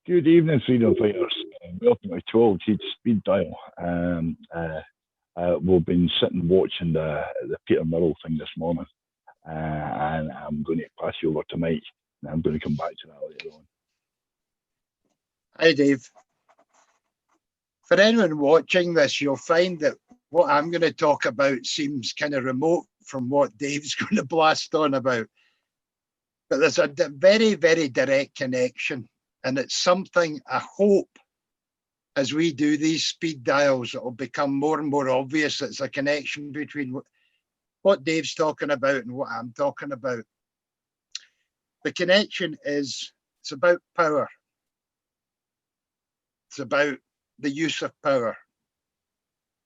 Good evening, freedom fighters. Welcome to Auld, Heids speed dial. We've been sitting watching the Peter Murrell thing this morning, and I'm going to pass you over to Mike, and I'm going to come back to that later on. Hi, Dave. For anyone watching this, you'll find that what I'm going to talk about seems kind of remote from what Dave's going to blast on about. But there's a very, very direct connection. And it's something I hope as we do these speed dials, it will become more and more obvious. It's a connection between what Dave's talking about and what I'm talking about. The connection is, it's about power. It's about the use of power.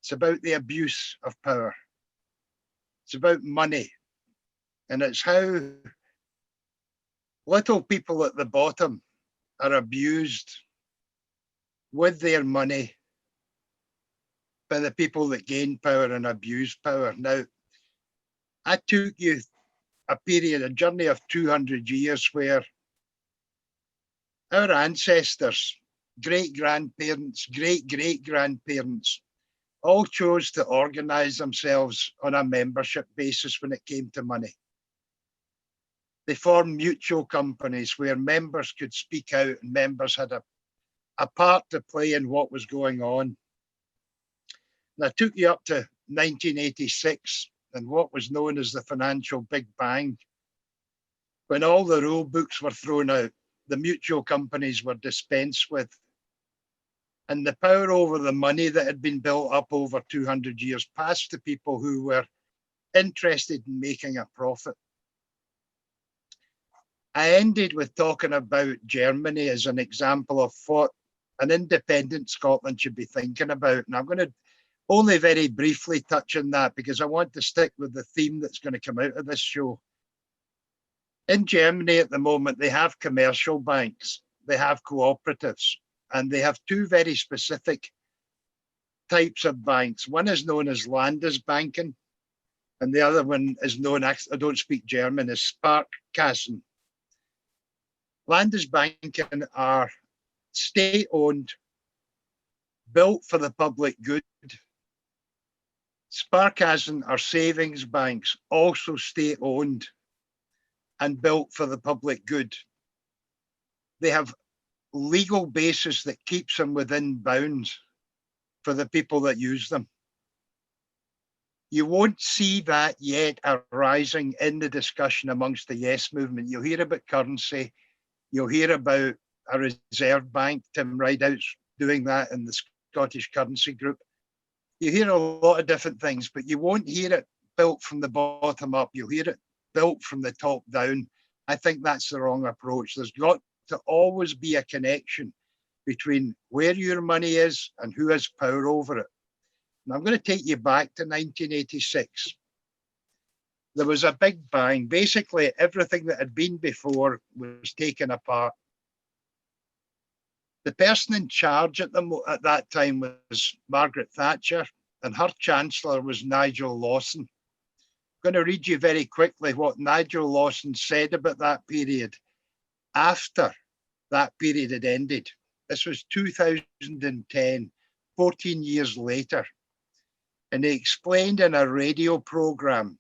It's about the abuse of power. It's about money. And it's how little people at the bottom are abused with their money by the people that gain power and abuse power. Now, I took you a journey of 200 years where our ancestors, great-grandparents, great-great-grandparents, all chose to organize themselves on a membership basis when it came to money. They formed mutual companies where members could speak out and members had a part to play in what was going on. And I took you up to 1986 and what was known as the financial Big Bang. When all the rule books were thrown out, the mutual companies were dispensed with. And the power over the money that had been built up over 200 years passed to people who were interested in making a profit. I ended with talking about Germany as an example of what an independent Scotland should be thinking about. And I'm going to only very briefly touch on that because I want to stick with the theme that's going to come out of this show. In Germany at the moment, they have commercial banks, they have cooperatives, and they have two very specific types of banks. One is known as Landesbanken, and the other one is known, I don't speak German, as Sparkassen. Landesbanken are state-owned, built for the public good. Sparkassen are savings banks, also state-owned and built for the public good. They have legal basis that keeps them within bounds for the people that use them. You won't see that yet arising in the discussion amongst the yes movement. You'll hear about currency. You'll hear about a reserve bank, Tim Rideout's doing that in the Scottish Currency Group. You hear a lot of different things, but you won't hear it built from the bottom up. You'll hear it built from the top down. I think that's the wrong approach. There's got to always be a connection between where your money is and who has power over it. And I'm going to take you back to 1986. There was a big bang. Basically, everything that had been before was taken apart. The person in charge at that time was Margaret Thatcher, and her chancellor was Nigel Lawson. I'm going to read you very quickly what Nigel Lawson said about that period after that period had ended. This was 2010, 14 years later. And he explained in a radio program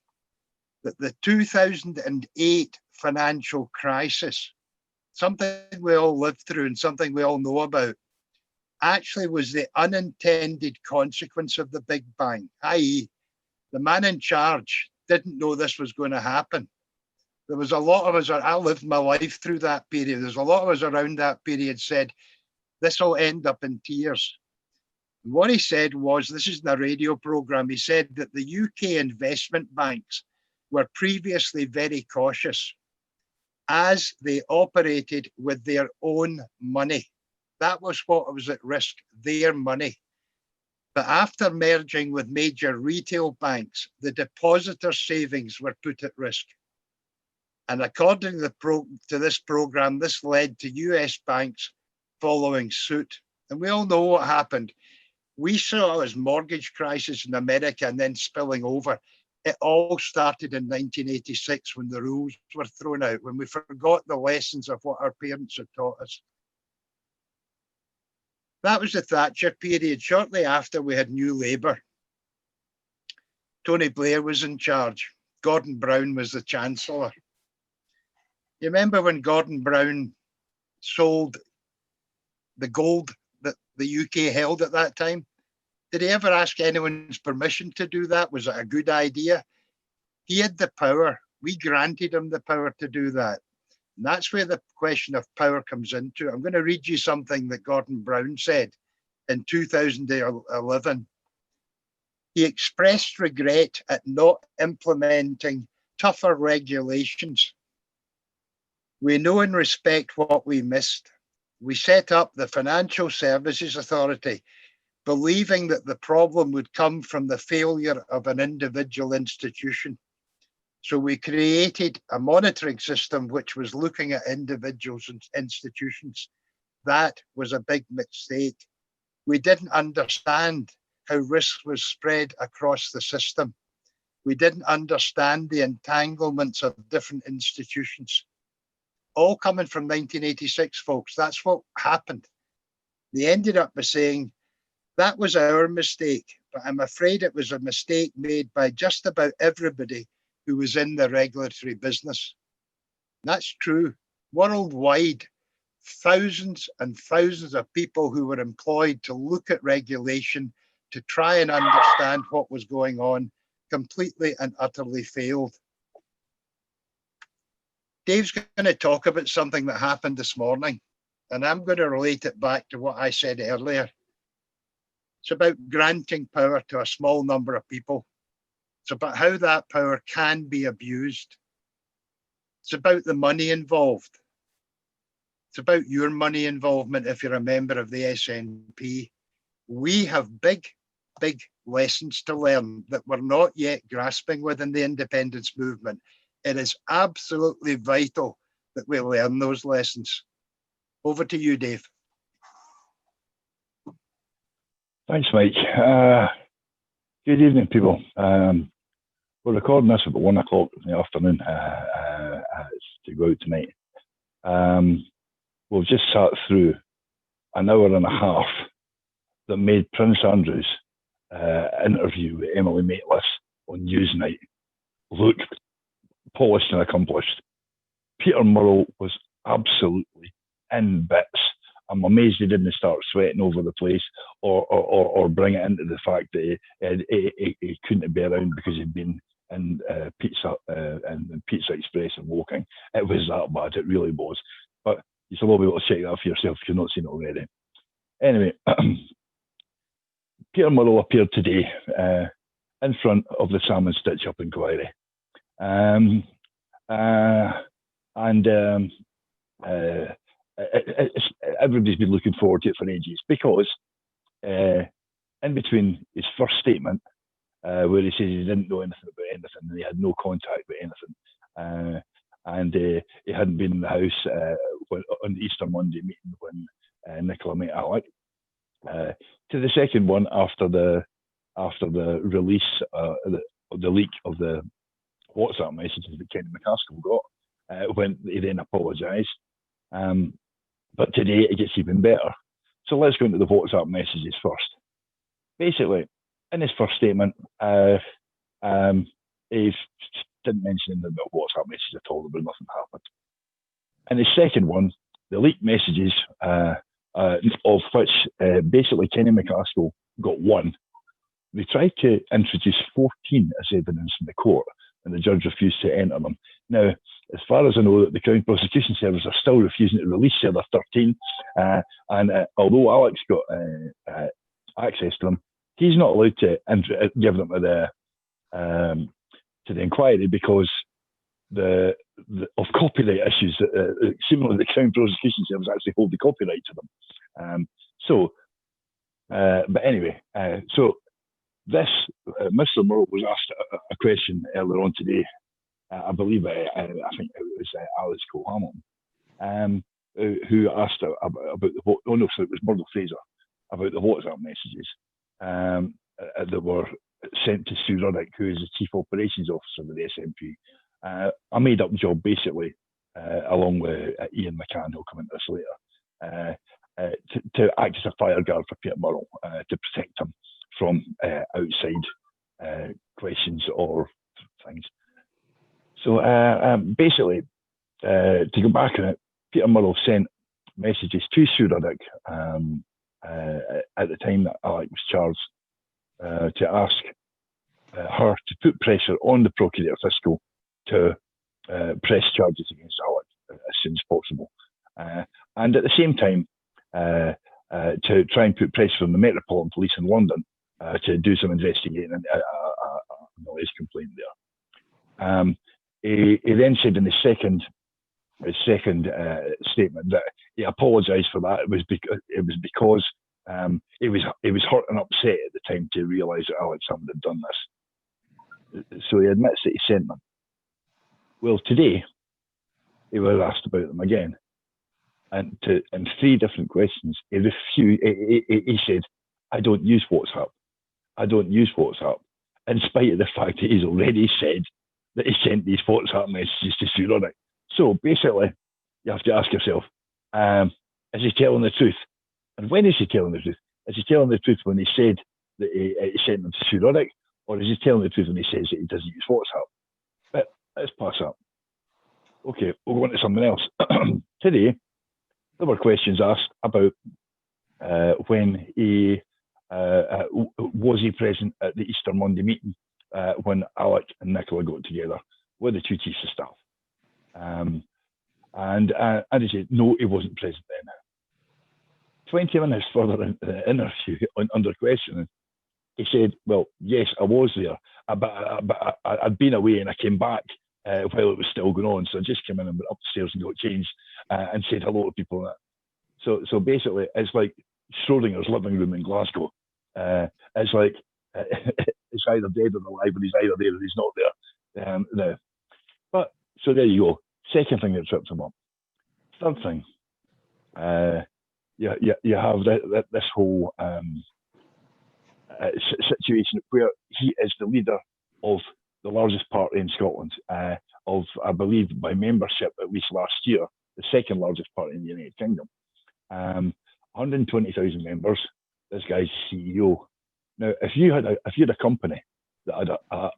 that the 2008 financial crisis, something we all lived through and something we all know about, actually was the unintended consequence of the Big Bang, i.e., the man in charge didn't know this was going to happen. There was a lot of us, I lived my life through that period. There's a lot of us around that period said, this will end up in tears. And what he said was, this is in a radio program, he said that the UK investment banks were previously very cautious as they operated with their own money. That was what was at risk, their money. But after merging with major retail banks, the depositor savings were put at risk. And according to this program, this led to US banks following suit. And we all know what happened. We saw as mortgage crisis in America and then spilling over. It all started in 1986 when the rules were thrown out, when we forgot the lessons of what our parents had taught us. That was the Thatcher period. Shortly after, we had New Labour. Tony Blair was in charge. Gordon Brown was the Chancellor. You remember when Gordon Brown sold the gold that the UK held at that time? Did he ever ask anyone's permission to do that? Was it a good idea? He had the power. We granted him the power to do that. And that's where the question of power comes into. I'm going to read you something that Gordon Brown said in 2011. He expressed regret at not implementing tougher regulations. We know and respect what we missed. We set up the Financial Services Authority, believing that the problem would come from the failure of an individual institution. So we created a monitoring system which was looking at individuals and institutions. That was a big mistake. We didn't understand how risk was spread across the system. We didn't understand the entanglements of different institutions. All coming from 1986, folks. That's what happened. They ended up by saying, that was our mistake, but I'm afraid it was a mistake made by just about everybody who was in the regulatory business. That's true. Worldwide, thousands and thousands of people who were employed to look at regulation, to try and understand what was going on, completely and utterly failed. Dave's going to talk about something that happened this morning, and I'm going to relate it back to what I said earlier. It's about granting power to a small number of people. It's about how that power can be abused. It's about the money involved. It's about your money involvement if you're a member of the SNP. We have big lessons to learn that we're not yet grasping within the independence movement. It is absolutely vital that we learn those lessons. Over to you, Dave. Thanks, Mike. Good evening, people. We're recording this about 1 o'clock in the afternoon to go out tonight. We've just sat through an hour and a half that made Prince Andrew's interview with Emily Maitlis on Newsnight look polished and accomplished. Peter Murrell was absolutely in bits. I'm amazed he didn't start sweating over the place or bring it into the fact that he couldn't be around because he'd been in Pizza Express and Woking. It was that bad, it really was. But you still will be able to check that for yourself if you've not seen it already. Anyway, Peter Murrell appeared today in front of the Salmon Stitch Up inquiry. Everybody's been looking forward to it for ages because in between his first statement, where he says he didn't know anything about anything and he had no contact with anything, and he hadn't been in the house on the Easter Monday meeting when Nicola met Alec, to the second one after the release, the leak of the WhatsApp messages that Kenny McCaskill got, when he then apologised. But today it gets even better. So let's go into the WhatsApp messages first. Basically, in his first statement, he didn't mention anything about WhatsApp messages at all, but nothing happened. In his second one, the leaked messages, of which basically Kenny McCaskill got one. They tried to introduce 14 as evidence in the court, and the judge refused to enter them. Now, as far as I know, the Crown Prosecution Service are still refusing to release the other 13, and although Alex got access to them, he's not allowed to give them to the inquiry because of copyright issues. Seemingly, the Crown Prosecution Service actually hold the copyright to them. But anyway, so this Mr. Murrell was asked a question earlier on today. I believe I think it was Alice Cole-Hamilton, who asked about the so it was Murdo Fraser about the WhatsApp messages that were sent to Sue Ruddock, who is the Chief Operations Officer of the SNP. I made up the job basically, along with Ian McCann, who'll come into this later. to act as a fire guard for Peter Murrell to protect him from outside questions or things. So basically, to go back on it, Peter Murrell sent messages to Sue Ruddock at the time that Alec was charged to ask her to put pressure on the Procurator Fiscal to press charges against Alec as soon as possible. And at the same time, to try and put pressure on the Metropolitan Police in London to do some investigating and noise complaint there. He then said in his second statement that he apologised for that. It was because he was hurt and upset at the time to realise that Alex Hammond had done this. So he admits that he sent them. Well, today he was asked about them again, and in 3 different questions he refused. He said, "I don't use WhatsApp. I don't use WhatsApp," in spite of the fact that he's already said that he sent these WhatsApp messages to Sue Ruddock. So basically, you have to ask yourself, is he telling the truth? And when is he telling the truth? Is he telling the truth when he said that he sent them to Sue Ruddock, or is he telling the truth when he says that he doesn't use WhatsApp? But let's pass up. Okay, we'll go on to something else. Today, there were questions asked about when he was he present at the Easter Monday meeting when Alec and Nicola got together with the 2 chiefs of staff. And he said, no, he wasn't present then. 20 minutes further in the interview, under questioning, he said, well, yes, I was there, but I'd been away and I came back while it was still going on. So I just came in and went upstairs and got changed and said hello to people. So basically, it's like Schrodinger's living room in Glasgow. It's like it's either dead or alive, and he's either there or he's not there. But so there you go. Second thing that trips him up. Third thing, you have this whole situation where he is the leader of the largest party in Scotland, of, I believe, by membership at least last year, the second largest party in the United Kingdom. 120,000 members. This guy's CEO. Now, if you had a company that had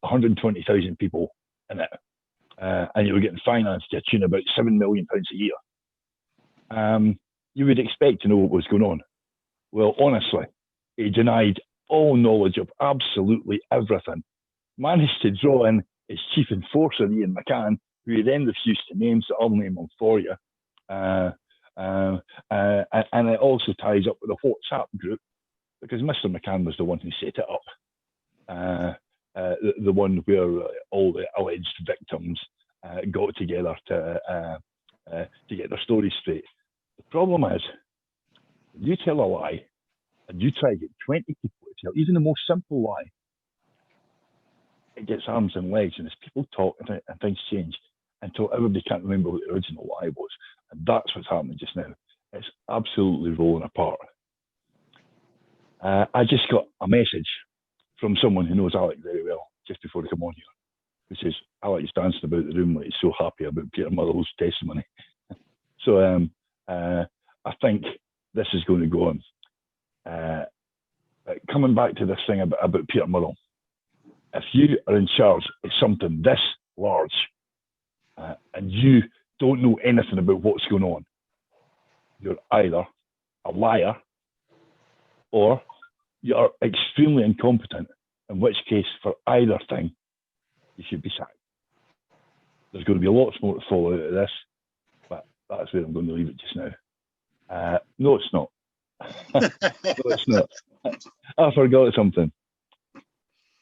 120,000 people in it, and you were getting financed to a tune of about £7 million a year, you would expect to know what was going on. Well, honestly, he denied all knowledge of absolutely everything. Managed to draw in his chief enforcer, Ian McCann, who he then refused to name, so I'll name him for you. And it also ties up with a WhatsApp group, because Mr. McCann was the one who set it up. The one where all the alleged victims got together to get their stories straight. The problem is, you tell a lie, and you try to get 20 people to tell even the most simple lie, it gets arms and legs, and as people talk and things change until everybody can't remember what the original lie was. And that's what's happening just now. It's absolutely rolling apart. I just got a message from someone who knows Alec very well just before I come on here, who says Alec's dancing about the room like he's so happy about Peter Murrell's testimony. So I think this is going to go on. Coming back to this thing about Peter Murrell, if you are in charge of something this large and you don't know anything about what's going on, you're either a liar or you're extremely incompetent, in which case, for either thing, you should be sacked. There's going to be lots more to follow out of this, but that's where I'm going to leave it just now. No, it's not. No, it's not. I forgot something.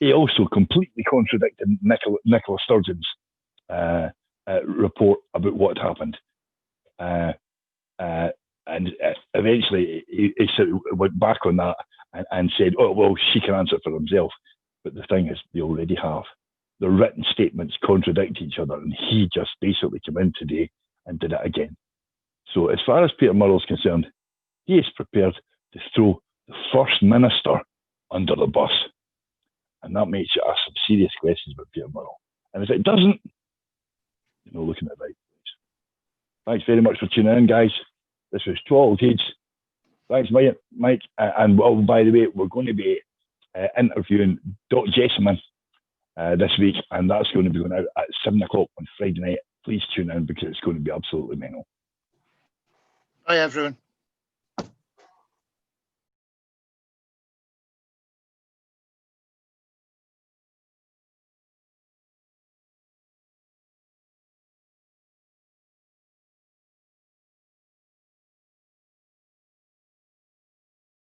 He also completely contradicted Nicola Sturgeon's report about what happened. And eventually he sort of went back on that and said, oh, well, she can answer for himself. But the thing is, they already have. The written statements contradict each other, and he just basically came in today and did it again. So as far as Peter Murrell's concerned, he is prepared to throw the First Minister under the bus. And that makes you ask some serious questions about Peter Murrell. And if it doesn't, you're looking at the right place. Thanks very much for tuning in, guys. This was 12 Heids. Thanks, Mike. And well, by the way, we're going to be interviewing Dr. Jessamine this week, and that's going to be going out at 7 o'clock on Friday night. Please tune in because it's going to be absolutely mental. Bye, everyone.